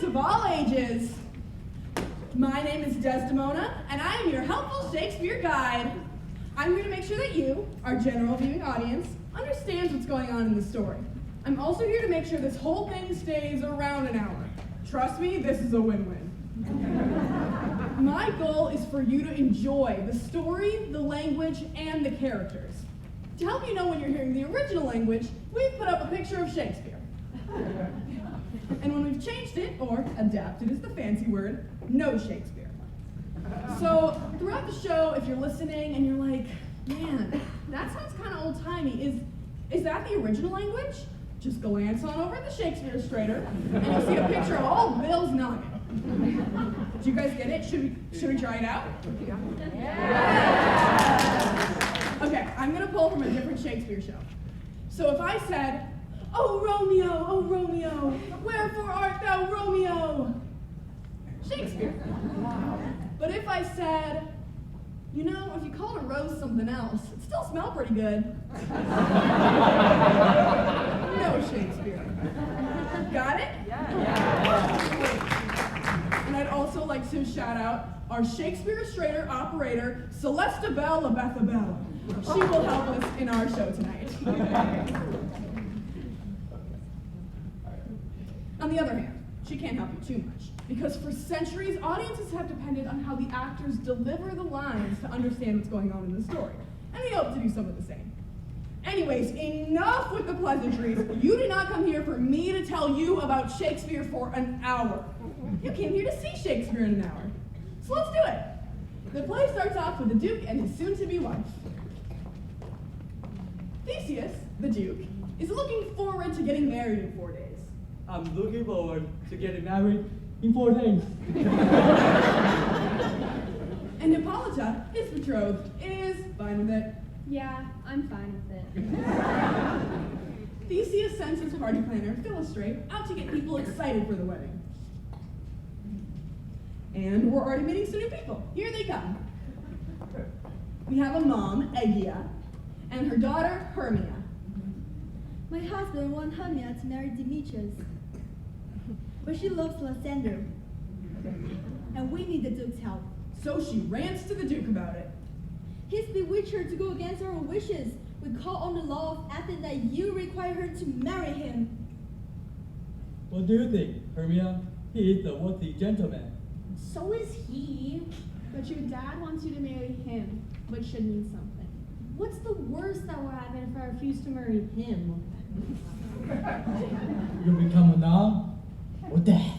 of all ages. My name is Desdemona, and I am your helpful Shakespeare guide. I'm here to make sure that you, our general viewing audience, understands what's going on in the story. I'm also here to make sure this whole thing stays around an hour. Trust me, this is a win-win. My goal is for you to enjoy the story, the language, and the characters. To help you know when you're hearing the original language, we've put up a picture of Shakespeare. And when we've changed it, or adapted is the fancy word, no Shakespeare. So throughout the show, if you're listening and you're like, man, that sounds kind of old-timey, is that the original language? Just glance on over at the Shakespeare illustrator, and you'll see a picture of old Bill's noggin. Did you guys get it? Should we try it out? Yeah. Okay, I'm gonna pull from a different Shakespeare show. So if I said, oh Romeo, wherefore art thou Romeo? Shakespeare. But if I said, you know, if you called a rose something else, it still smelled pretty good. No Shakespeare. Got it? Yeah. And I'd also like to shout out our Shakespeare illustrator operator, Celesta Bell LaBethabella. She will help us in our show tonight. On the other hand, she can't help you too much, because for centuries, audiences have depended on how the actors deliver the lines to understand what's going on in the story, and we hope to do some of the same. Anyways, enough with the pleasantries. You did not come here for me to tell you about Shakespeare for an hour. You came here to see Shakespeare in an hour. So let's do it. The play starts off with the Duke and his soon-to-be wife. Theseus, the Duke, is looking forward to getting married in 4 days. I'm looking forward to getting married in 4 days. And Hippolyta, his betrothed, is fine with it. Yeah, I'm fine with it. Theseus sends his party planner, Philostrate, out to get people excited for the wedding. And we're already meeting some new people. Here they come. We have a mom, Aegia, and her daughter, Hermia. My husband wants Hermia to marry Demetrius, but she loves Lysander, and we need the Duke's help. So she rants to the Duke about it. He's bewitched her to go against our wishes. We call on the law of Athens that you require her to marry him. What do you think, Hermia? He is a worthy gentleman. So is he. But your dad wants you to marry him, which should mean something. What's the worst that will happen if I refuse to marry him? You become a nun or death.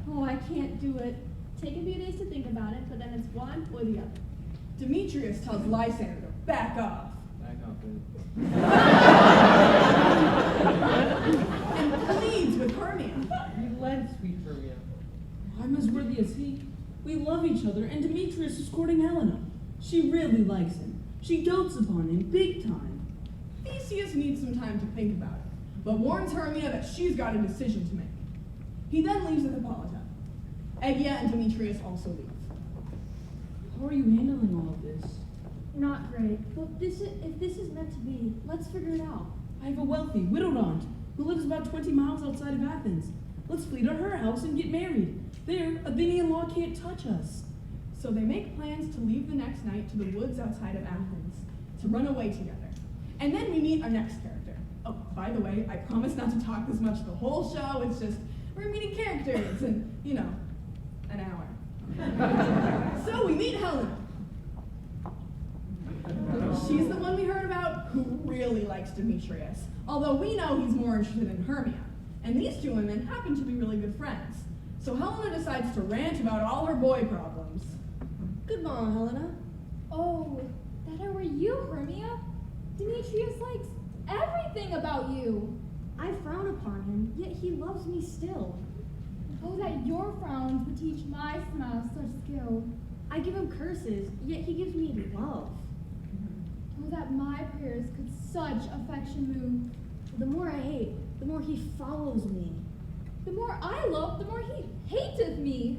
Oh, I can't do it. Take a few days to think about it, but then it's one or the other. Demetrius tells Lysander to back off. Back off, And pleads with Hermia. Relent, sweet Hermia. I'm as worthy as he. We love each other, and Demetrius is courting Helena. She really likes him. She dotes upon him big time. Theseus needs some time to think about it, but warns Hermia that she's got a decision to make. He then leaves with Hippolyta. Aegia and Demetrius also leave. How are you handling all of this? Not great. But if this is meant to be, let's figure it out. I have a wealthy, widowed aunt who lives about 20 miles outside of Athens. Let's flee to her house and get married. There, Athenian law can't touch us. So they make plans to leave the next night to the woods outside of Athens, to run away together. And then we meet our next character. Oh, by the way, I promise not to talk this much the whole show. It's just, we're meeting characters and, you know, an hour. So we meet Helena. She's the one we heard about who really likes Demetrius, although we know he's more interested in Hermia. And these two women happen to be really good friends. So Helena decides to rant about all her boy problems. Good morning, Helena. Oh, that were you, Hermia? Demetrius likes everything about you. I frown upon him, yet he loves me still. Oh, that your frowns would teach my smile such skill. I give him curses, yet he gives me love. Oh, that my prayers could such affection move. The more I hate, the more he follows me. The more I love, the more he hateth me.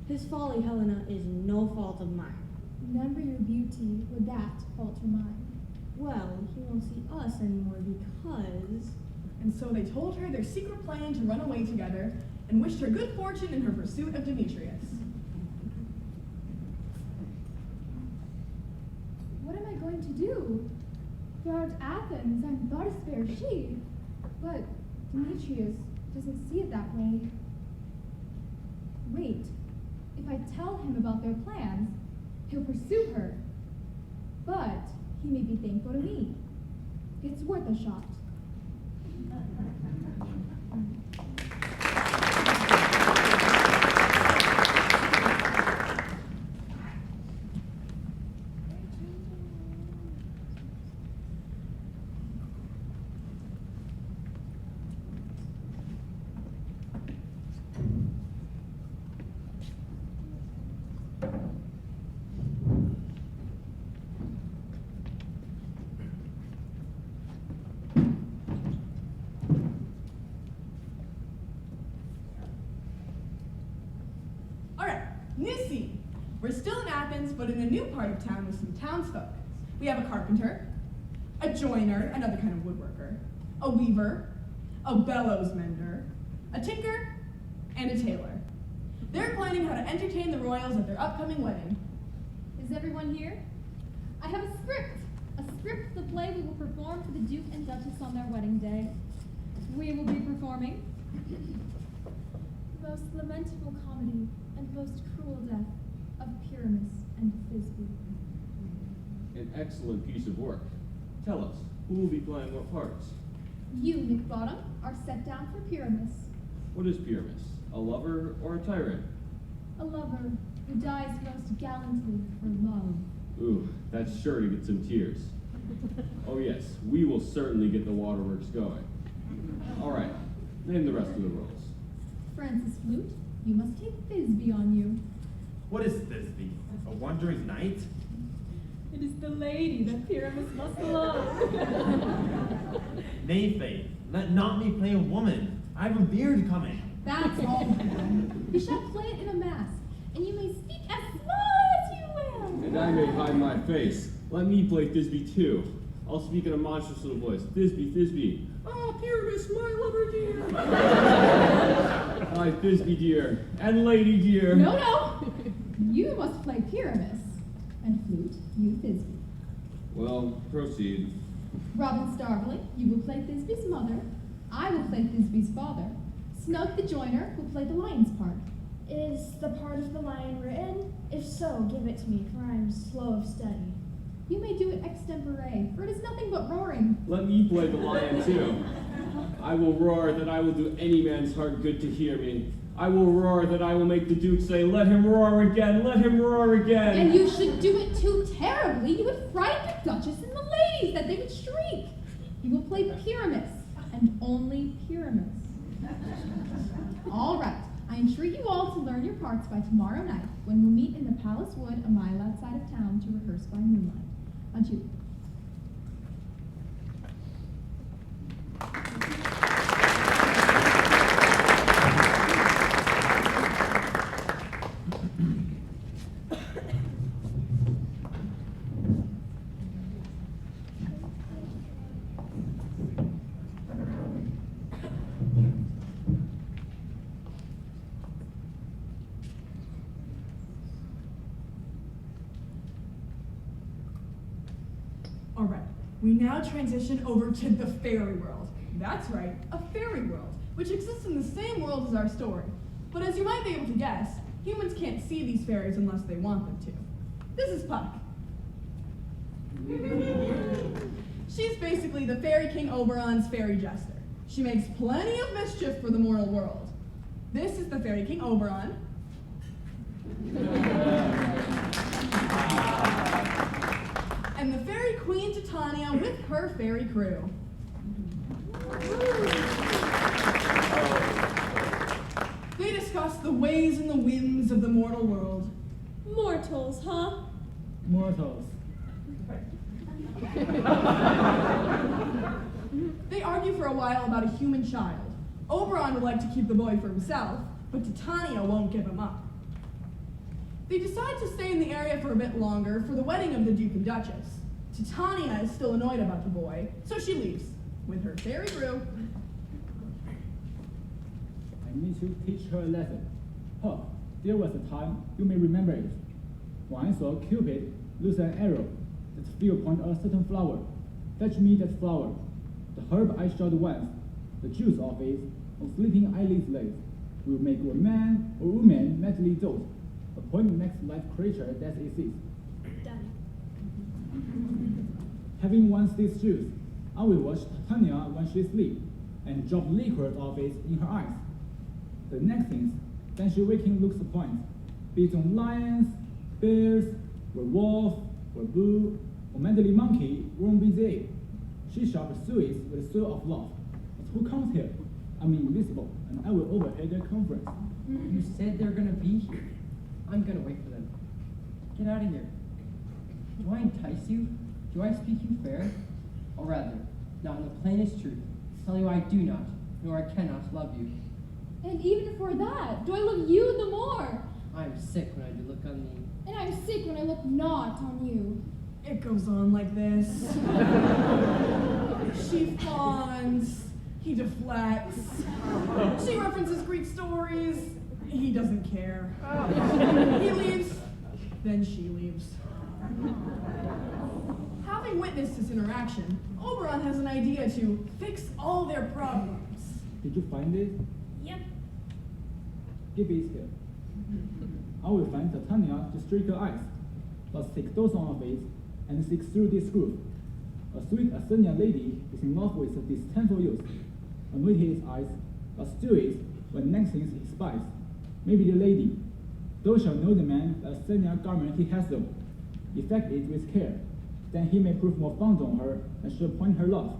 His folly, Helena, is no fault of mine. Remember your beauty, would that falter mine? Well, he won't see us anymore because and so they told her their secret plan to run away together and wished her good fortune in her pursuit of Demetrius. What am I going to do? Throughout Athens, I'm thought as fair she, but Demetrius doesn't see it that way. Wait, if I tell him about their plans, he'll pursue her. But he may be thankful to me. It's worth a shot. New scene. We're still in Athens, but in a new part of town with some townsfolk. We have a carpenter, a joiner, another kind of woodworker, a weaver, a bellows mender, a tinker, and a tailor. They're planning how to entertain the royals at their upcoming wedding. Is everyone here? I have a script of the play we will perform for the Duke and Duchess on their wedding day. We will be performing the most lamentable comedy and most cruel death of Pyramus and Thisbe. An excellent piece of work. Tell us, who will be playing what parts? You, Nick Bottom, are set down for Pyramus, What is Pyramus? A lover or a tyrant? a lover who dies most gallantly for love. Ooh, that's sure to get some tears. Oh yes, we will certainly get the waterworks going. All right, name the rest of the roles. Francis Flute, you must take Thisbe on you. What is Thisbe? A wandering knight? It is the lady that Pyramus must love. Nay, Faith, let not me play a woman. I have a beard coming. That's all. You shall play it in a mask, and you may speak as small as you will. And I may hide my face. Let me play Thisbe too. I'll speak in a monstrous little voice. Thisbe, Thisbe. Ah, Pyramus, my lover dear. Hi, Thisbe dear, and lady dear. No. You must play Pyramus, and Flute, you Thisbe. Well, proceed. Robin Starveling, you will play Thisbe's mother. I will play Thisbe's father. Snug the joiner will play the lion's part. Is the part of the lion written? If so, give it to me, for I am slow of study. You may do it extempore, for it is nothing but roaring. Let me play the lion too. I will roar that I will do any man's heart good to hear me. I will roar that I will make the Duke say, let him roar again, let him roar again. And you should do it too terribly. You would frighten the Duchess and the ladies, that they would shriek. You will play Pyramus, and only Pyramus. All right. I entreat you all to learn your parts by tomorrow night, when we'll meet in the Palace Wood a mile outside of town to rehearse by moonlight. Adieu. All right, we now transition over to the fairy world. That's right, a fairy world, which exists in the same world as our story. But as you might be able to guess, humans can't see these fairies unless they want them to. This is Puck. She's basically the Fairy King Oberon's fairy jester. She makes plenty of mischief for the mortal world. This is the Fairy King Oberon. And the Fairy Queen Titania with her fairy crew. They discuss the ways and the whims of the mortal world. Mortals, huh? Mortals. They argue for a while about a human child. Oberon would like to keep the boy for himself, but Titania won't give him up. They decide to stay in the area for a bit longer for the wedding of the Duke and Duchess. Titania is still annoyed about the boy, so she leaves with her fairy crew. me to teach her a lesson. Huh, there was a time, you may remember it, when I saw Cupid loose an arrow that flew upon a certain flower. Fetch me that flower. The herb I shot once, the juice of it, on sleeping eyelids laid, will make a man or woman madly dote upon the next life creature that exists. Done. Having once this juice, I will watch Titania when she sleeps, and drop liquor of it in her eyes. The next thing, then she waking looks upon, be it on lions, bears, or wolf, or bull, or manderly monkey, won't be they. She shall pursue it with the soul of love. But who comes here? I'm invisible, and I will overhear their conference. You said they're gonna be here. I'm gonna wait for them. Get out of here. Do I entice you? Do I speak you fair? Or rather, not in the plainest truth, tell you I do not, nor I cannot love you. And even for that, do I love you the more? I am sick when I do look on thee. And I'm sick when I look not on you. It goes on like this. She fawns, he deflects. She references Greek stories, he doesn't care. He leaves, then she leaves. Having witnessed this interaction, Oberon has an idea to fix all their problems. Did you find it? Yep. Give it here. I will find Titania to streak her eyes, but take those on of it, and seek through this groove. A sweet Athenian lady is in love with a disdainful youth, anoint his eyes, but still it when next thing he spies. Maybe the lady, thou shalt know the man the Athenian garment he has on. Effect it with care, then he may prove more fond on her and shall point her love.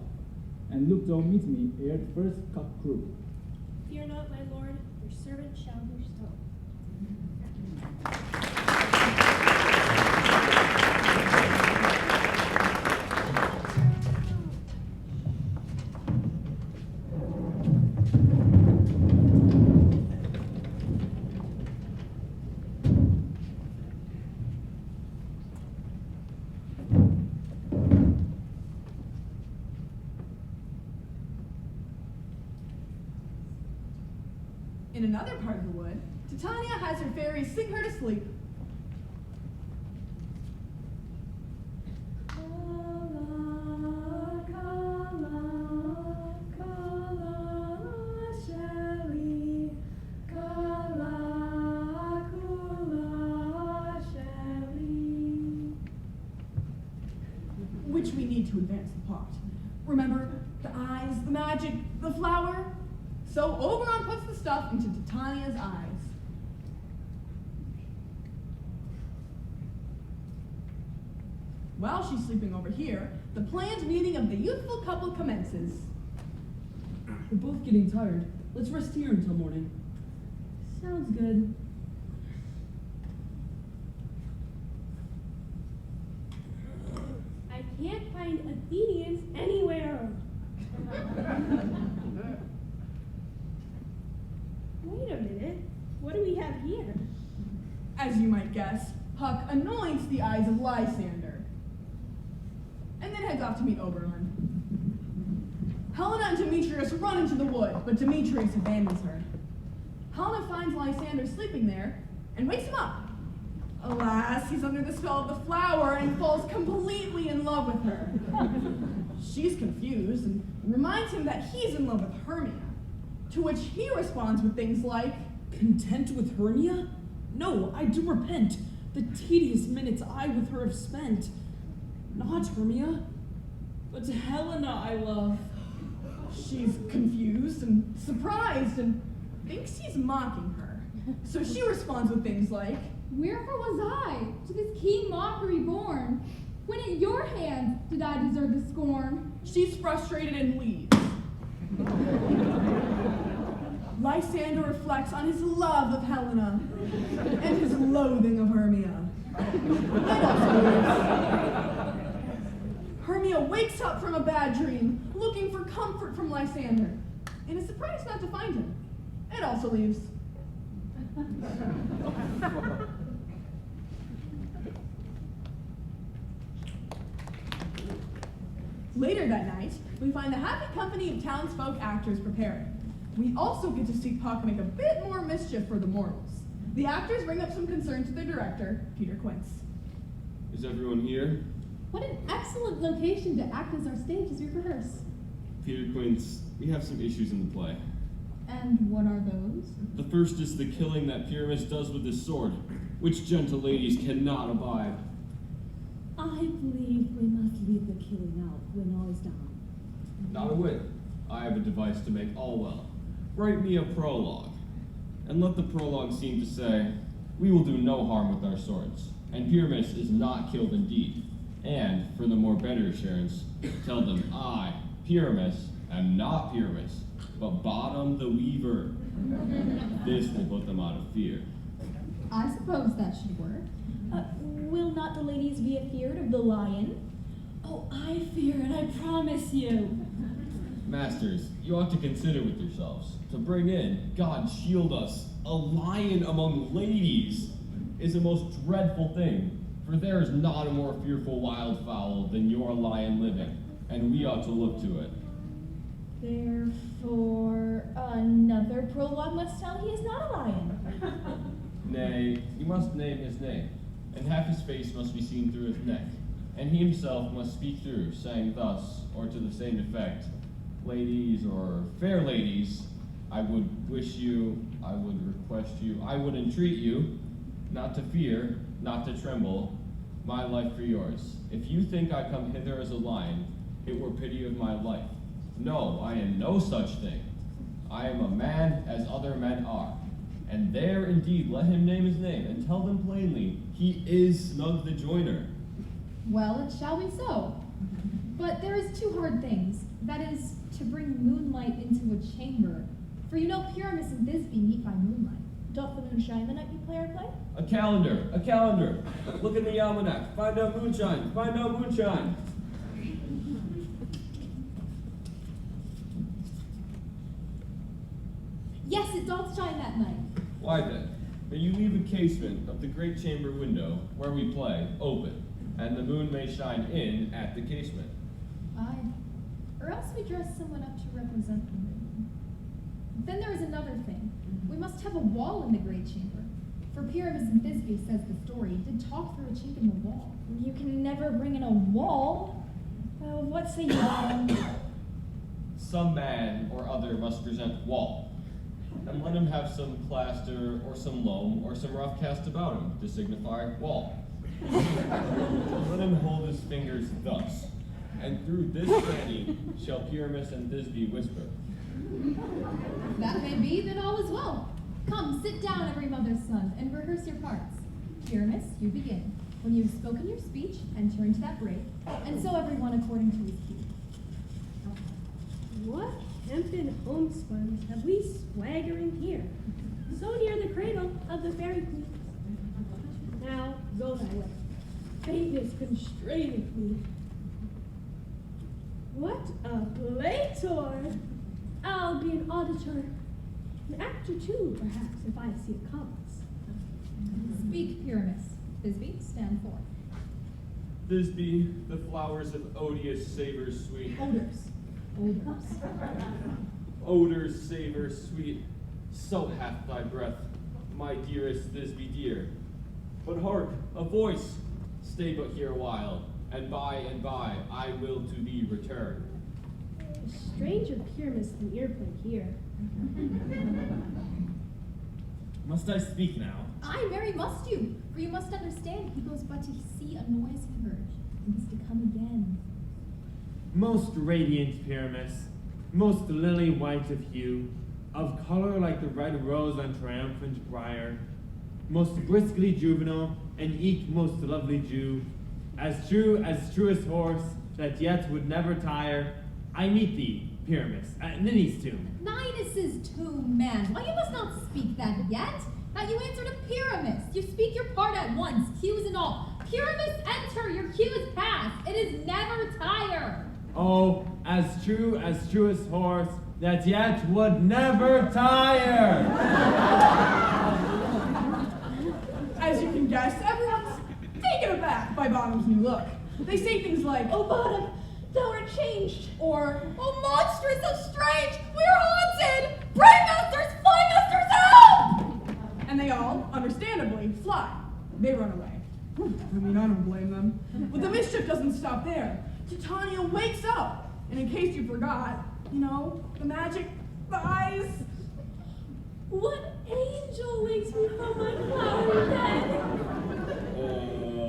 And look thou meet me ere the first cock crew. Fear not, my lord, your servant shall do so. In another part of the wood, Titania has her fairies sing her to sleep. Which we need to advance the plot. Remember, the eyes, the magic, the flower? So Oberon puts the stuff into Titania's eyes. While she's sleeping over here, the planned meeting of the youthful couple commences. We're both getting tired. Let's rest here until morning. Sounds good. I can't find Athenians anywhere. Wait a minute. What do we have here? As you might guess, Puck anoints the eyes of Lysander, and then heads off to meet Oberon. Helena and Demetrius run into the wood, but Demetrius abandons her. Helena finds Lysander sleeping there and wakes him up. Alas, he's under the spell of the flower and falls completely in love with her. She's confused and reminds him that he's in love with Hermia, to which he responds with things like, Content with Hermia? No, I do repent. The tedious minutes I with her have spent. Not Hermia, but Helena I love. She's confused and surprised and thinks he's mocking her. So she responds with things like, Wherefore was I to this keen mockery born? When at your hands did I deserve the scorn? She's frustrated and leaves. Lysander reflects on his love of Helena and his loathing of Hermia. And also leaves. Hermia wakes up from a bad dream, looking for comfort from Lysander, and is surprised not to find him. And also leaves. Later that night, we find the happy company of townsfolk actors preparing. We also get to see Puck make a bit more mischief for the mortals. The actors bring up some concern to their director, Peter Quince. Is everyone here? What an excellent location to act as our stage as we rehearse. Peter Quince, we have some issues in the play. And what are those? The first is the killing that Pyramus does with his sword, which gentle ladies cannot abide. I believe we must leave the killing out when all is done. Not a whit. I have a device to make all well. Write me a prologue, and let the prologue seem to say, we will do no harm with our swords, and Pyramus is not killed indeed. And, for the more better assurance, tell them I, Pyramus, am not Pyramus, but Bottom the Weaver. This will put them out of fear. I suppose that should work. Will not the ladies be afeard of the lion? Oh, I fear it, I promise you. Masters, you ought to consider with yourselves, to bring in, God shield us, a lion among ladies is a most dreadful thing, for there is not a more fearful wildfowl than your lion living, and we ought to look to it. Therefore, another prologue must tell he is not a lion. Nay, you must name his name, and half his face must be seen through his neck, and he himself must speak through, saying thus, or to the same effect, ladies or fair ladies, I would wish you, I would request you, I would entreat you, not to fear, not to tremble, my life for yours. If you think I come hither as a lion, it were pity of my life. No, I am no such thing. I am a man as other men are. And there indeed let him name his name, and tell them plainly, he is Snug the Joiner. Well, it shall be so. But there is two hard things. That is, to bring moonlight into a chamber. For you know Pyramus and Thisbe meet by moonlight. Doth the moon shine the night you play our play? A calendar, a calendar. Look in the almanac, find out moonshine, find out moonshine. Yes, it doth shine that night. Why then, may you leave the casement of the great chamber window where we play open, and the moon may shine in at the casement. Aye. Or else we dress someone up to represent the moon. Then there is another thing. We must have a wall in the great chamber. For Pyramus and Thisbe, says the story, did talk through a chink in the wall. You can never bring in a wall. What say you, Some man or other must present wall, and let him have some plaster or some loam or some rough cast about him to signify wall. Let him hold his fingers thus, and through this cranny shall Pyramus and Thisbe whisper. If that may be, then all is well. Come, sit down, every mother's son, and rehearse your parts. Pyramus, you begin. When you have spoken your speech, enter into that break, and so everyone according to his cue. What hempen homespuns have we swaggering here, so near the cradle of the fairy queen? Now go thy way. Faintness constraineth me. What a playtor! I'll be an auditor, an actor too, perhaps, if I see it comes. Speak, Pyramus. Thisbe, stand forth. Thisbe, the flowers of odious savors sweet. Odors. Odors, savors sweet, so hath thy breath, my dearest Thisbe dear. But hark, a voice, stay but here a while, and by I will to thee return. A stranger Pyramus than earplay here. Must I speak now? Aye, very must you, for you must understand he goes but to see a noise he heard, and is to come again. Most radiant Pyramus, most lily white of hue, of color like the red rose on triumphant briar, most briskly juvenile, and eke most lovely Jew, as truest horse that yet would never tire, I meet thee, Pyramus, at Ninny's tomb. Ninus's tomb, man. Why, you must not speak that yet. That you answer to Pyramus. You speak your part at once, cues and all. Pyramus, enter. Your cue is past. It is never tire. Oh, as truest horse that yet would never tire. As you can guess, everyone's taken aback by Bottom's new look. They say things like, Oh, Bottom, thou art changed. Or, Oh, monstrous, so strange! We're haunted! Brave masters, fly masters, help! and they all, understandably, fly. They run away. I mean, I don't blame them. But the mischief doesn't stop there. Titania wakes up, and in case you forgot, you know, the magic, the eyes. What angel wakes me from my flowery bed?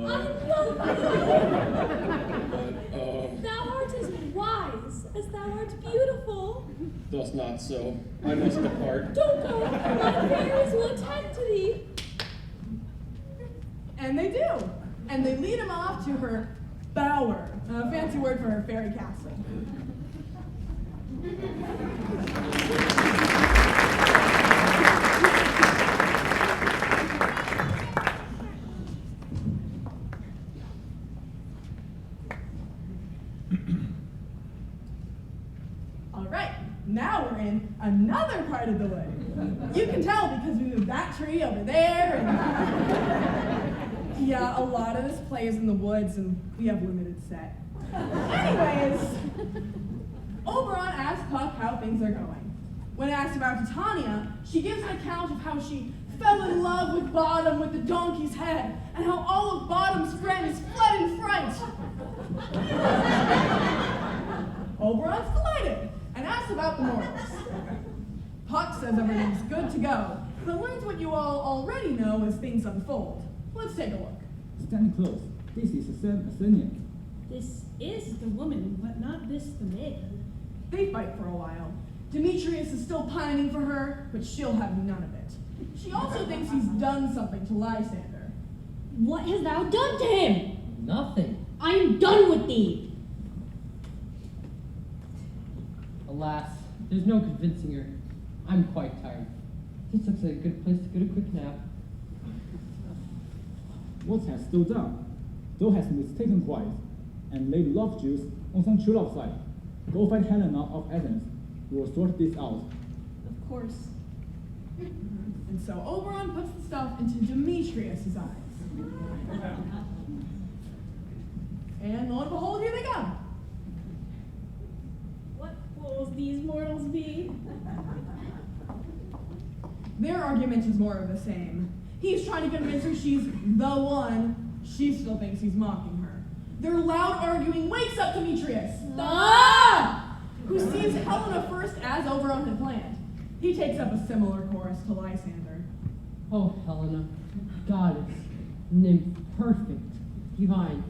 I love thee. Thou art as wise as thou art beautiful. Does not so. I must depart. Don't go, my fairies will attend to thee. And they do. And they lead him off to her bower, a fancy word for her fairy castle. All right, now we're in another part of the wood. You can tell because we moved that tree over there. And yeah, a lot of this plays in the woods, and we have limited set. Anyways, Oberon asks Puck how things are going. When asked about Titania, she gives an account of how she fell in love with Bottom with the donkey's head, and how all of Bottom's friends fled in fright. Oberon's delighted and asks about the morals. Puck says everything's good to go, but learns what you all already know as things unfold. Let's take a look. Stand close. This is Athenian. This is the woman, but not this the man. They fight for a while. Demetrius is still pining for her, but she'll have none of it. She also thinks he's done something to Lysander. What hast thou done to him? Nothing. I am done with thee. Alas, there's no convincing her. I'm quite tired. This looks like a good place to get a quick nap. What hast thou done? Thou hast mistaken quiet, and laid love juice on some true love side. Go find Helena of Athens. We will sort this out. Of course. And so Oberon puts the stuff into Demetrius's eyes. And lo and behold, here they come. What fools these mortals be? Their argument is more of the same. He's trying to convince her she's the one. She still thinks he's mocking her. Their loud arguing wakes up Demetrius, who sees Helena first as Oberon had planned. He takes up a similar chorus to Lysander. Oh, Helena, goddess, nymph, perfect, divine,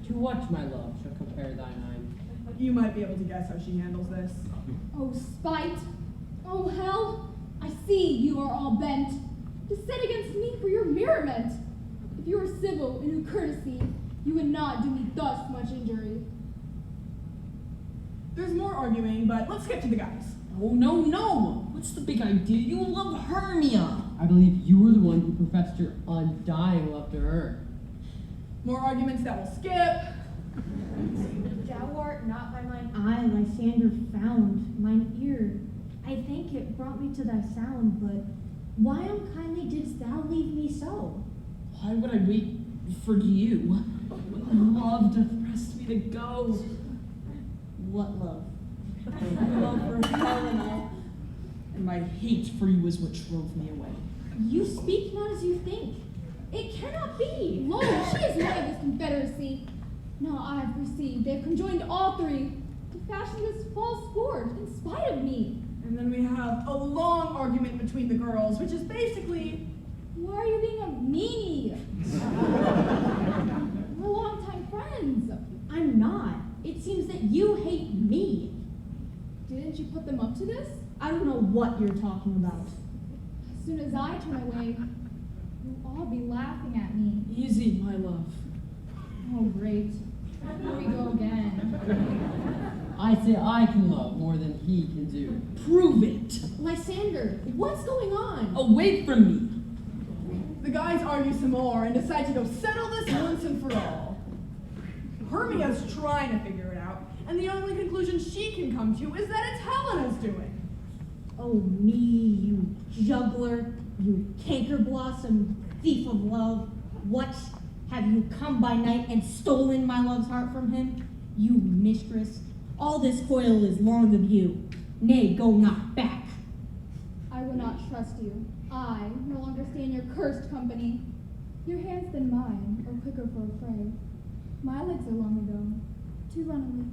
to what, my love, shall compare thine? You might be able to guess how she handles this. Oh, spite! Oh, hell! I see you are all bent to set against me for your merriment. If you were civil and in courtesy, you would not do me thus much injury. There's more arguing, but let's get to the guys. Oh, no. What's the big idea? You love Hermia. I believe you were the one who professed your undying love to her. More arguments that will skip. Thou art not by mine eye, Lysander, found mine ear. I think it brought me to thy sound, but why unkindly didst thou leave me so? Why would I wait for you when love doth press me to go? What love? Love for Helena, and my hate for you is what drove me away. You speak not as you think. It cannot be. Lo, she is one of this confederacy. Now I have perceived they have conjoined all three to fashion this false sport in spite of me. And then we have a long argument between the girls, which is basically, why are you being a meanie? We're longtime friends. I'm not. It seems that you hate me. Didn't you put them up to this? I don't know what you're talking about. As soon as I turn away, you'll all be laughing at me. Easy, my love. Oh, great. Here we go again. I say I can love more than he can do. Prove it. Lysander, what's going on? Away from me. the guys argue some more and decide to go settle this once and for all. Hermia's trying to figure it out, and the only conclusion she can come to is that it's Helena's doing. Oh, me, you juggler, you canker blossom, thief of love. What? Have you come by night and stolen my love's heart from him? You mistress, All this coil is long of you. Nay, go not back. I will not trust you. I no longer stay in your cursed company. Your hands than mine, or quicker for a fray. My legs are long ago to run away.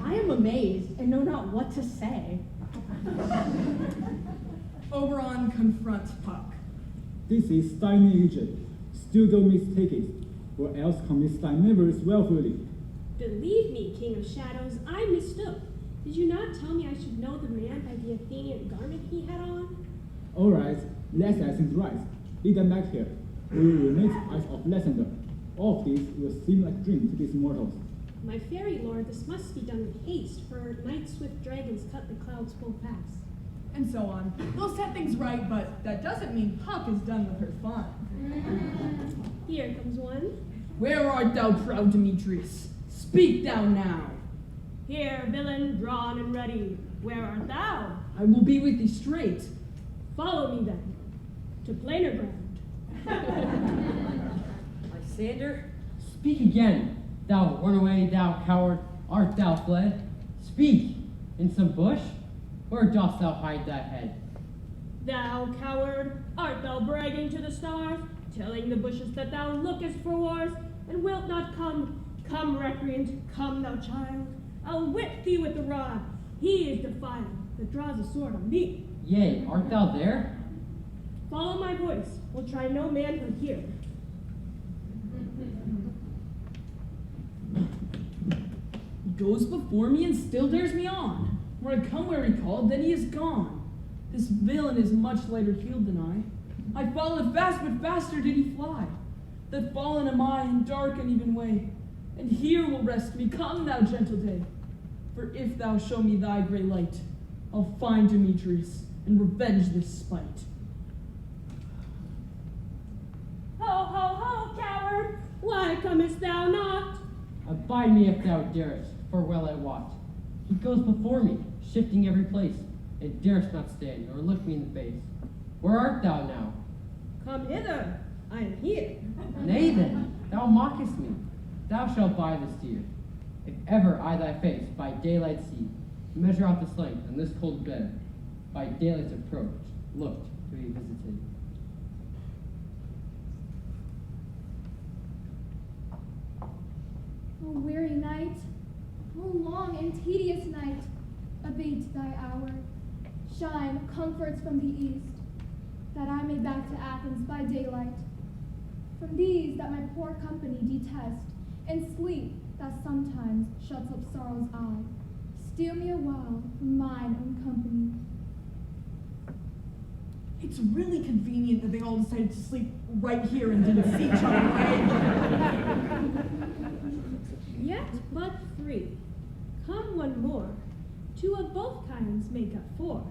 I am amazed and know not what to say. Oberon confronts Puck. This is thine agent. Still don't mistake it, or else commits thy neighbors willfully. Believe me, King of Shadows, I mistook. Did you not tell me I should know the man by the Athenian garment he had on? All right, let's essence rise. Lead them back here. We will remit eyes of Lysander. All of this will seem like dream to these mortals. My fairy lord, this must be done with haste, for night swift dragons cut the clouds full fast. And so on. They'll set things right, but that doesn't mean Puck is done with her fun. Here comes one. Where art thou, proud Demetrius? Speak thou now. Here, villain, drawn and ready. Where art thou? I will be with thee straight. Follow me then, to plainer ground. Lysander, speak again. Thou runaway, thou coward, art thou fled? Speak, in some bush? Where dost thou hide thy head? Thou coward, art thou bragging to the stars, telling the bushes that thou lookest for wars, and wilt not come? Come, recreant, come, thou child. I'll whip thee with the rod. He is defiled that draws a sword on me. Yea, art thou there? Follow my voice. We'll try no manhood here. He goes before me and still dares me on. Were I come where he called, then he is gone. This villain is much lighter heeled than I. I followed fast, but faster did he fly. That fallen am I in dark uneven way. And here will rest me. Come, thou gentle day. For if thou show me thy grey light, I'll find Demetrius and revenge this spite. Ho, ho, ho, coward! Why comest thou not? Abide me if thou darest, for well I wot. He goes before me, shifting every place, and darest not stand, nor look me in the face. Where art thou now? Come hither. I am here. Nay then, thou mockest me. Thou shalt buy this dear. If ever I thy face by daylight see, measure out this length and this cold bed, by daylight's approach, looked to be visited. O weary night, O long and tedious night, abate thy hour. Shine comforts from the east, that I may back to Athens by daylight. From these that my poor company detest, and sleep that sometimes shuts up sorrow's eye, steal me a while from mine own company. It's really convenient that they all decided to sleep right here and didn't see each other, right? Yet but three. Come one more. Two of both kinds make up four.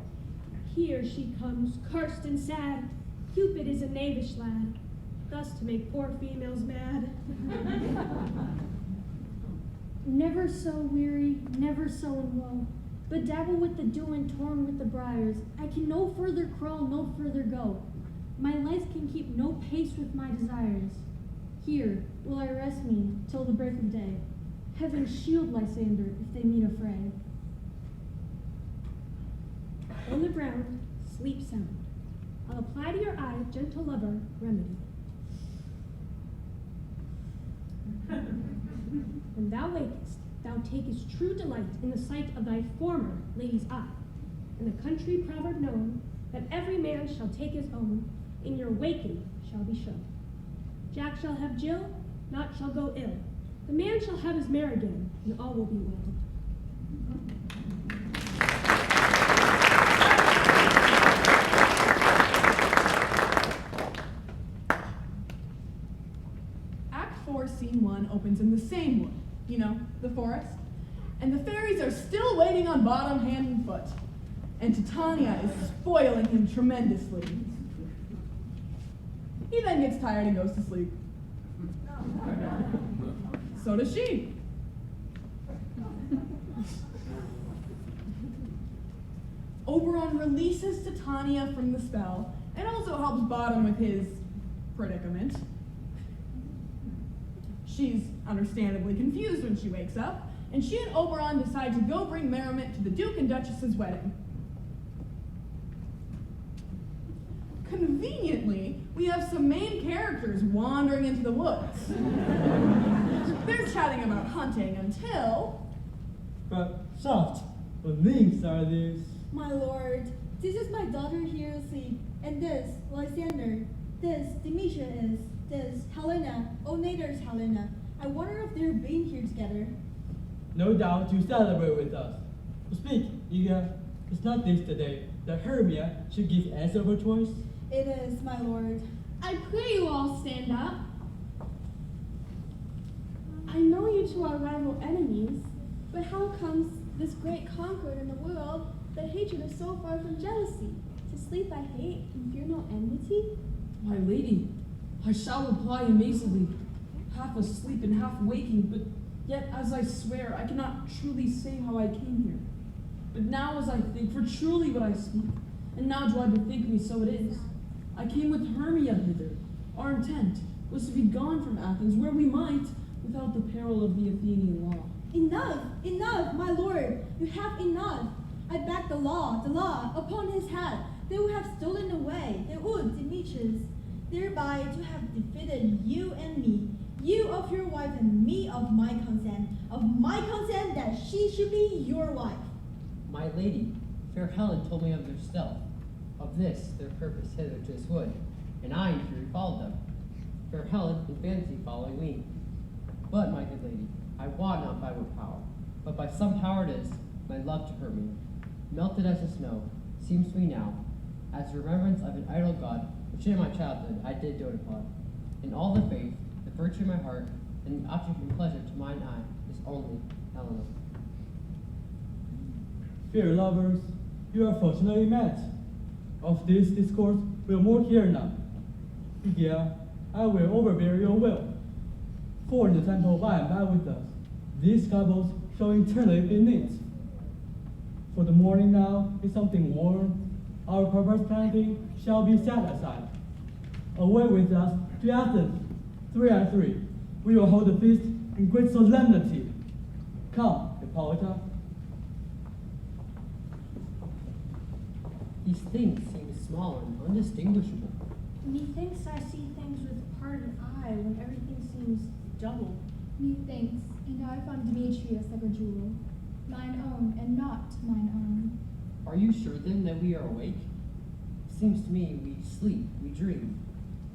Here she comes, cursed and sad. Cupid is a knavish lad, thus to make poor females mad. Never so weary, never so in woe. Bedabble with the dew and torn with the briars. I can no further crawl, no further go. My life can keep no pace with my desires. Here will I rest me till the break of day. Heaven shield Lysander if they meet a fray. On the ground, sleep sound. I'll apply to your eye, gentle lover, remedy. When thou wakest, thou takest true delight in the sight of thy former lady's eye, and the country proverb known, that every man shall take his own, in your waking shall be shown. Jack shall have Jill, naught shall go ill. The man shall have his mare again, and all will be well. Act 4, Scene 1 opens in the same wood, you know, the forest. And the fairies are still waiting on Bottom, hand, and foot. And Titania is spoiling him tremendously. He then gets tired and goes to sleep. So does she. Oberon releases Titania from the spell and also helps Bottom with his predicament. She's understandably confused when she wakes up, and she and Oberon decide to go bring merriment to the Duke and Duchess's wedding. Conveniently, we have some main characters wandering into the woods. They're chatting about hunting until... But soft, what names are these? My lord, this is my daughter here asleep, and this, Lysander, this, Demetrius, this, Helena, Onator's Helena. I wonder if they're being here together. No doubt you celebrate with us. Speak, Iga. It's not this the day that Hermia should give answer of her choice? It is, my lord. I pray you all stand up. I know you two are rival enemies, but how comes this great concord in the world that hatred is so far from jealousy? To sleep I hate and fear no enmity? My lady, I shall reply amazedly, half asleep and half waking, but yet as I swear, I cannot truly say how I came here. But now as I think, for truly what I speak, and now do I bethink me, so it is. I came with Hermia hither. Our intent was to be gone from Athens, where we might, without the peril of the Athenian law. Enough, enough, my lord. You have enough. I back the law, upon his head. They would have stolen away, they would, Demetrius, thereby to have defeated you and me, you of your wife and me of my consent that she should be your wife. My lady, fair Helen told me of their stealth, of this their purpose hither to this wood, and I in fury followed them. Fair Helen in fancy following me. But, my good lady, I wot not by what power, but by some power it is, my love to Hermia, melted as the snow, seems to me now, as the remembrance of an idol god, which in my childhood I did dote upon. In all the faith, the virtue of my heart, and the object and pleasure to mine eye is only Helena. Fair lovers, you are fortunately met. Of this discourse we'll more hear now. Yeah, I will overbear your will. For in the temple by and by with us, these couples shall eternally be knit. For the morning now is something warm. Our perverse planting shall be set aside. Away with us to Athens, 3 and 3. We will hold a feast in great solemnity. Come, Hippolyta. These things seem small and undistinguishable. Methinks I see things with parted eye when everything seems double. Methinks, and I find Demetrius like a jewel, mine own and not mine own. Are you sure then that we are awake? Seems to me we sleep, we dream.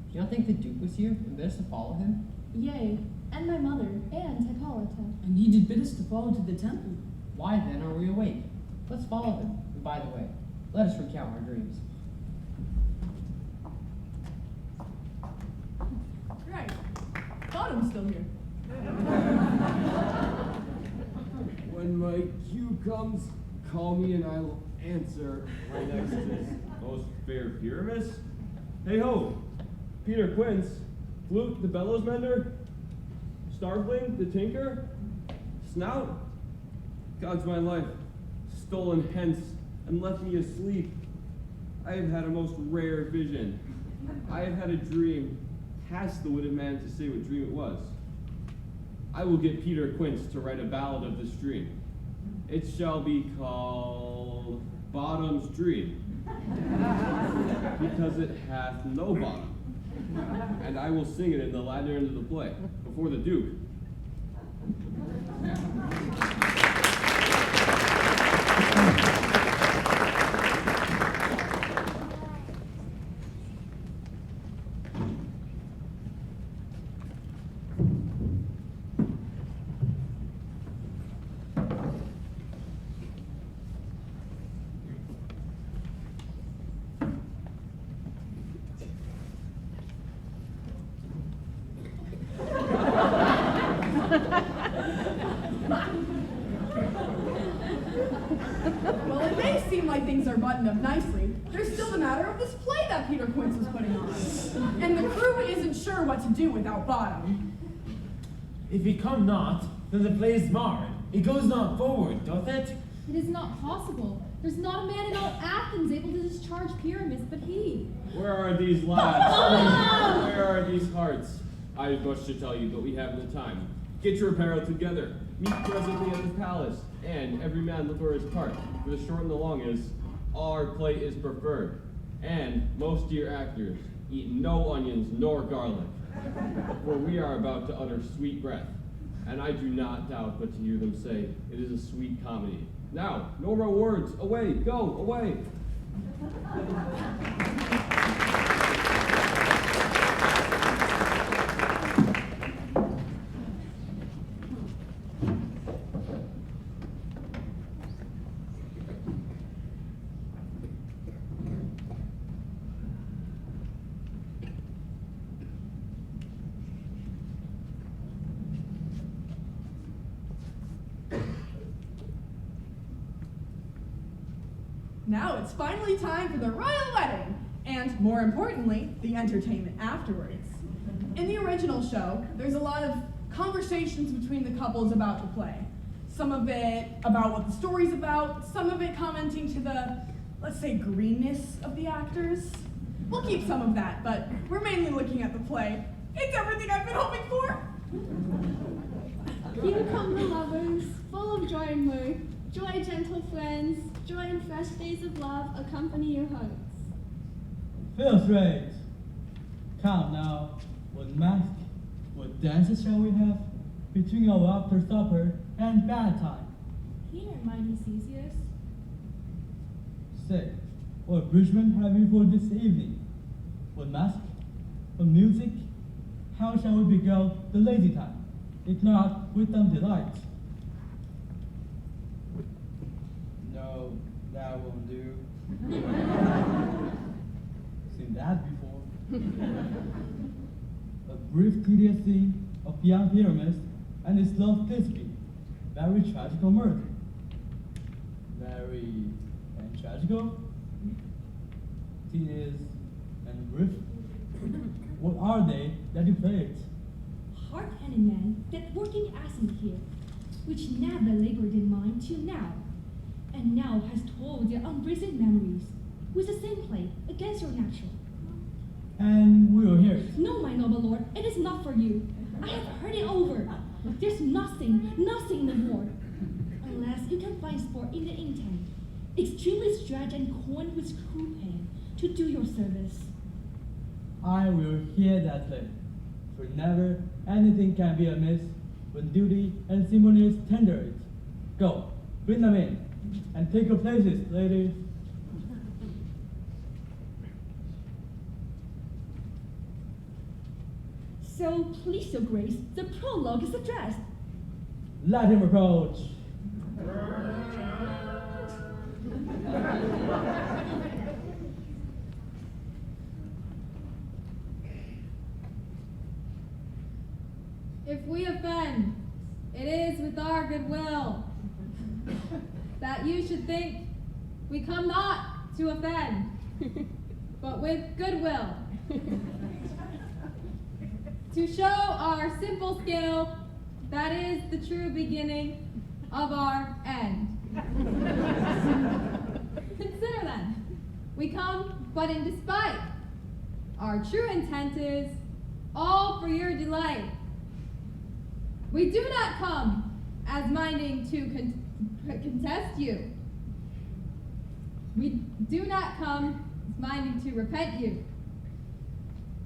Do you not think the Duke was here and bid us to follow him? Yea, and my mother, and Hippolyta. And he did bid us to follow to the temple. Why then are we awake? Let's follow him. And by the way, let us recount our dreams. Right. Bottom's still here. When my cue comes, call me and I will answer right next to this most fair Pyramus. Hey ho! Peter Quince, Flute the bellows mender, Starveling the tinker, Snout, God's my life, stolen hence and left me asleep. I have had a most rare vision. I have had a dream. Hast the witted man to say what dream it was? I will get Peter Quince to write a ballad of this dream. It shall be called Bottom's Dream, because it hath no bottom. And I will sing it in the latter end of the play, before the Duke. Well, it may seem like things are buttoned up nicely. There's still the matter of this play that Peter Quince is putting on. And the crew isn't sure what to do without Bottom. If he come not, then the play is marred. It goes not forward, doth it? It is not possible. There's not a man in all Athens able to discharge Pyramus but he. Where are these lads? Where are these hearts? I have much to tell you, but we have no time. Get your apparel together. Meet presently at the palace, and every man look for his part. For the short and the long is, our play is preferred. And most dear actors, eat no onions nor garlic, for we are about to utter sweet breath. And I do not doubt but to hear them say, it is a sweet comedy. Now, no more words. Away, go, away. Now it's finally time for the royal wedding, and more importantly, the entertainment afterwards. In the original show, there's a lot of conversations between the couples about the play. Some of it about what the story's about, some of it commenting to the, let's say, greenness of the actors. We'll keep some of that, but we're mainly looking at the play. It's everything I've been hoping for! Here come the lovers, full of joy and mirth. Joy, gentle friends, joy and fresh days of love accompany your hearts. Feels right. Come now, what mask, what dances shall we have between our after supper and bad time? Here, mighty Theseus. Say, what abridgment have we for this evening? What mask, what music? How shall we beguile the lazy time, if not with them delight? No, that won't do. Seen that before. A brief tedious scene of young Pyramus and his love Thisbe. Very tragical murder. Very and tragical? Tedious and brief? What are they that you play it? Hard-headed man that working accent here, which never labored in mind till now, and now has told their unbraced memories, with the same play against your natural. And we will hear it. No, my noble lord, it is not for you. I have heard it over. There's nothing in the world, unless you can find sport in the intent, extremely stretched and coined with cruel pain, to do your service. I will hear that play, for never anything can be amiss when duty and ceremonies tender it. Go, bring them in, and take your places, ladies. So, please your grace, the prologue is addressed. Let him approach. If we offend, it is with our goodwill, that you should think we come not to offend, but with goodwill, to show our simple skill that is the true beginning of our end. Consider then, we come but in despite. Our true intent is all for your delight. We do not come as minding to contest you. We do not come as minding to repent you.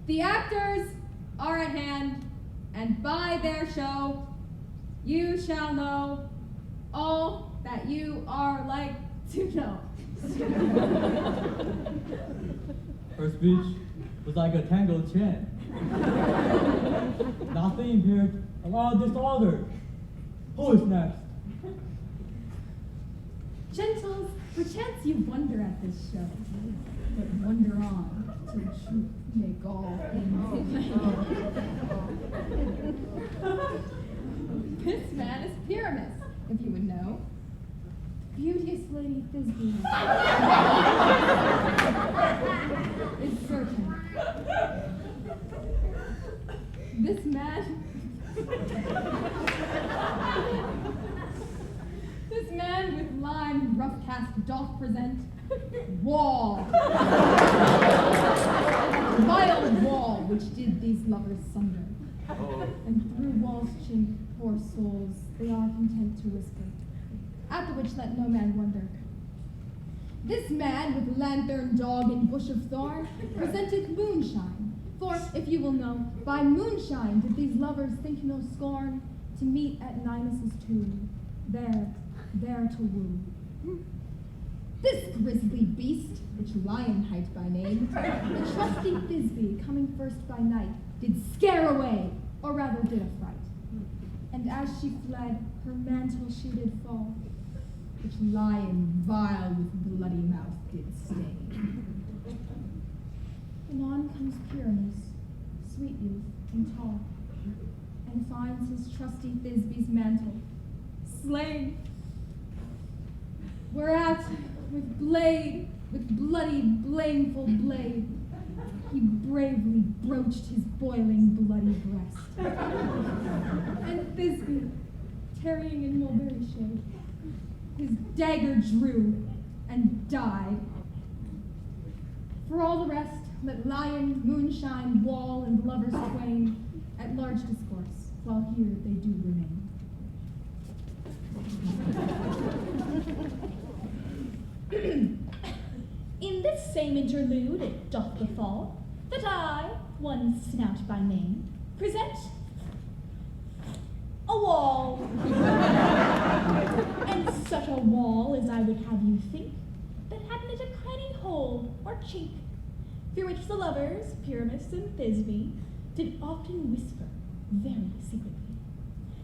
The actors are at hand, and by their show, you shall know all that you are like to know. Her speech was like a tangled chain. Nothing impaired, all disordered. Who is next? Gentles, perchance you wonder at this show, but wonder on till truth make all things This man is Pyramus, if you would know. Beauteous Lady Thisbe is certain. This man with lime rough cast doth present wall. Vile wall which did these lovers sunder. And through walls chink, poor souls, they are content to whisper. After which let no man wonder. This man with lantern, dog, and bush of thorn presenteth moonshine. For, if you will know, by moonshine did these lovers think no scorn to meet at Ninus' tomb, there to woo. This grisly beast, which Lion hight by name, the trusty Thisbe, coming first by night, did scare away, or rather did affright. And as she fled, her mantle she did fall, which Lion vile with bloody mouth did stain. Anon comes Pyramus, sweet youth and tall, and finds his trusty Thisbe's mantle slain. Whereat, with bloody, blameful blade, he bravely broached his boiling bloody breast. And Thisbe, tarrying in mulberry shade, his dagger drew and died. For all the rest, let lion, moonshine, wall, and lovers twain at large discourse, while here they do remain. In this same interlude it doth befall that I, one Snout by name, present a wall. And such a wall as I would have you think, that had in it a cranny hole or chink, through which the lovers, Pyramus and Thisbe, did often whisper very secretly.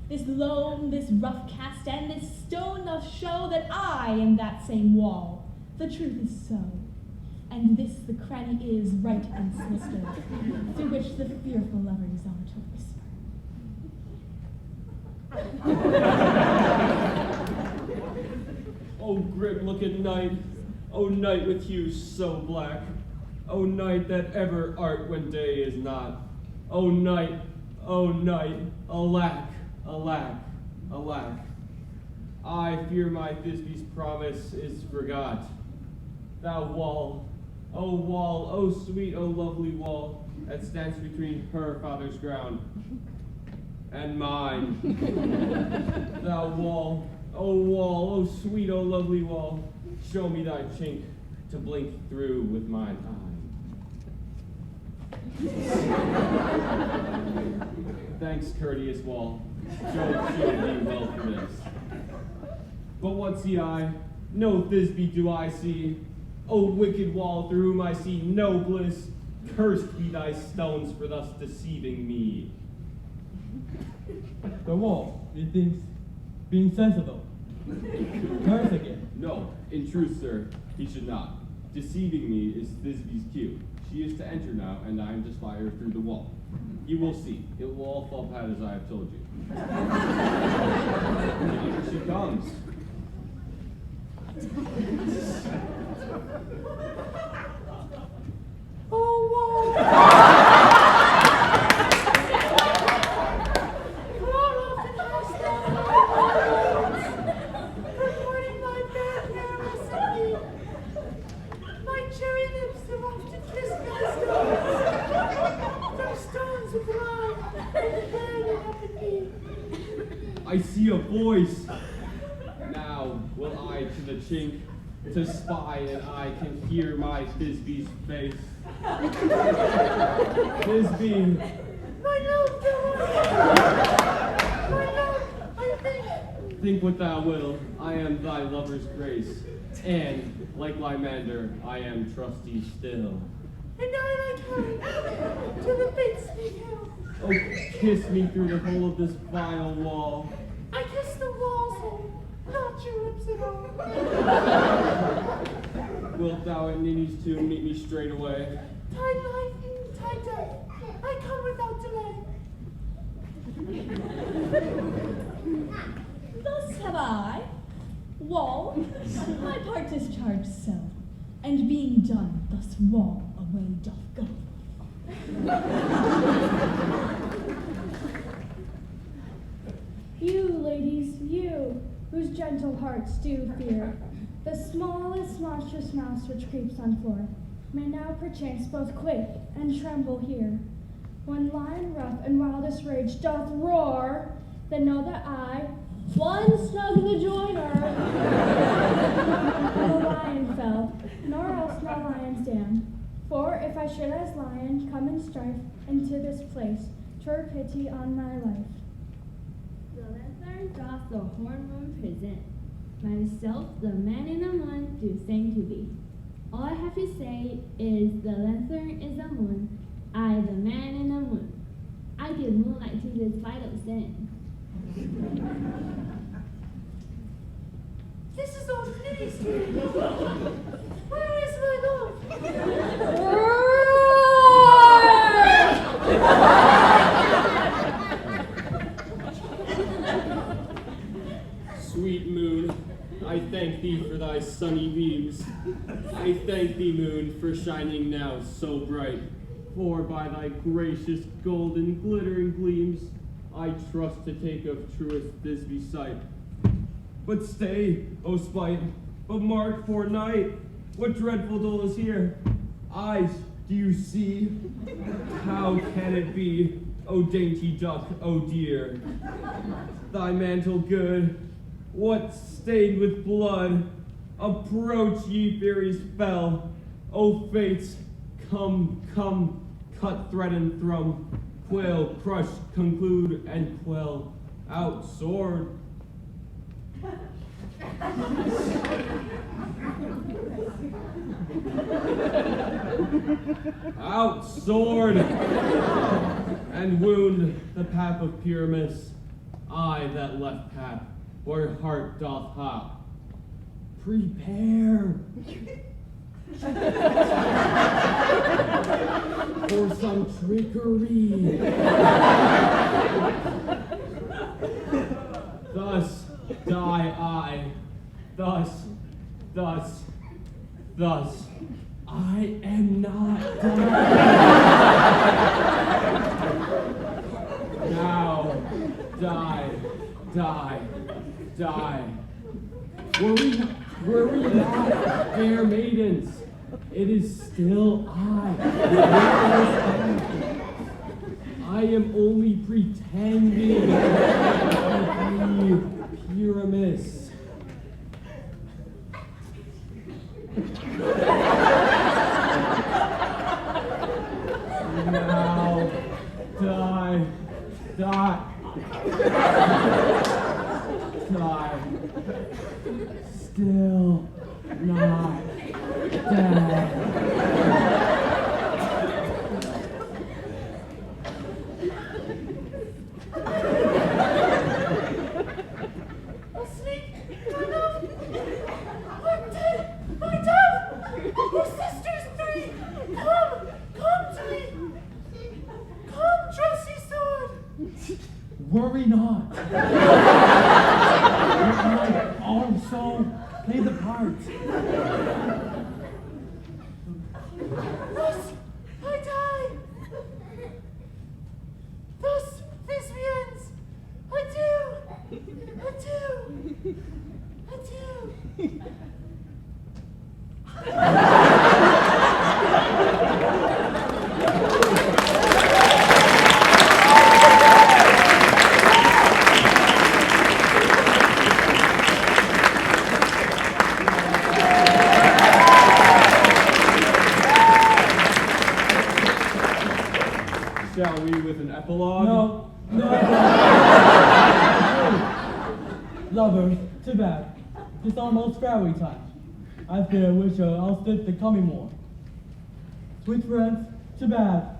This loam, this rough cast, and this stone doth show that I am that same wall. The truth is so, and this the cranny is right and sinister, through which the fearful lovers are to whisper. Oh, grim looking night, oh night with hues so black, oh night that ever art when day is not, oh night, alack, alack, alack. I fear my Thisbe's promise is forgot. Thou wall, oh sweet, oh lovely wall, that stands between her father's ground and mine. Thou wall, oh sweet, oh lovely wall, show me thy chink to blink through with mine eye. Thanks, courteous wall. Jove shield thee well for this. But what see I? No Thisbe do I see. O wicked wall, through whom I see no bliss, cursed be thy stones for thus deceiving me. The wall, methinks, being sensible. Curse again. No, in truth, sir, he should not. Deceiving me is Thisbe's cue. She is to enter now, and I am to spy her through the wall. You will see. It will all fall pat as I have told you. And here she comes. I see a voice. Now will I to the chink to spy, and I can hear my Thisbe's face. Thisbe, My love, I think what thou will. I am thy lover's grace, and like Lymander, I am trusty still. And I like her, to the fates we hill. Oh, kiss me through the hole of this vile wall. I kiss the walls hole, not your lips at all. Wilt thou at Nini's tomb meet me straight away? Tide life, tide death, I come without delay. Thus have I, wall, my part discharged so, and being done, thus wall away doth go. You, ladies, you, whose gentle hearts do fear the smallest monstrous mouse which creeps on floor, may now perchance both quake and tremble here. When lion rough and wildest rage doth roar, then know that I, one snug the joiner, the lion fell, nor else no lion's dam. For if I should as lion come in strife into this place, 'twere pity on my life. The lanthorn doth the horn moon present. Myself, the man in the moon, do sing to thee. All I have to say is the lanthorn is the moon, I the man in the moon. I give moonlight to this vital sin. This is old Flitty's tune. Where is my love? Sweet moon, I thank thee for thy sunny beams. I thank thee, moon, for shining now so bright. For by thy gracious golden glittering gleams, I trust to take of truest Thisbe sight. But stay, O spite, but mark for night, what dreadful dole is here? Eyes, do you see? How can it be, O dainty duck, O dear? Thy mantle good, what stained with blood? Approach, ye fairies fell. O fates, come, come, cut, threaten, thrum, quail, crush, conclude, and quell. Out, sword. Out, sword, and wound the pap of Pyramus, I that left pap, where heart doth hop. Prepare for some trickery. Thus die I, thus, I am not dead. Now, die. Were we not fair maidens? It is still I. I am only pretending to be Pyramus. Now, die. Still not dead. Asleep, my love. I'm dead, my dove. Oh, sisters three, come to me. Come, trusty sword. Worry not. I also play the part. Thus I die. Thus this ends. Adieu. Shall we with an epilogue? No. Lovers, too bad. It's almost fairy time. I fear we shall outlive the coming more. Sweet friends, too bad.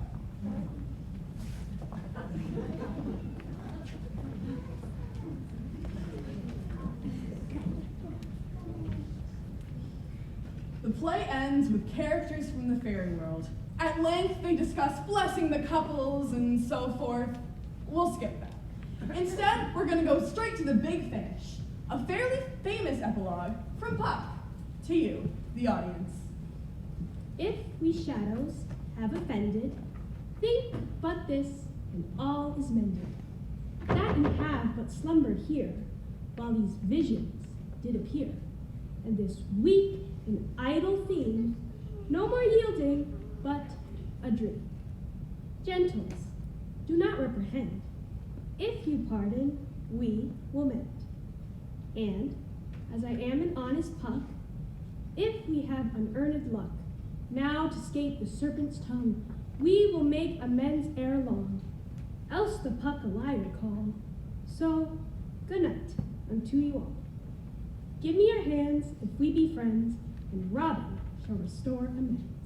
The play ends with characters from the fairy world. At length, they discuss blessing the couples and so forth. We'll skip that. Instead, we're going to go straight to the big finish, a fairly famous epilogue from Puck to you, the audience. If we shadows have offended, think but this, and all is mended. That you have but slumbered here, while these visions did appear, and this weak and idle theme, no more yielding, but a dream. Gentles, do not reprehend. If you pardon, we will mend. And, as I am an honest puck, if we have unearned luck, now to scape the serpent's tongue, we will make amends ere long, else the puck a liar call. So, good night unto you all. Give me your hands if we be friends, and Robin shall restore amends.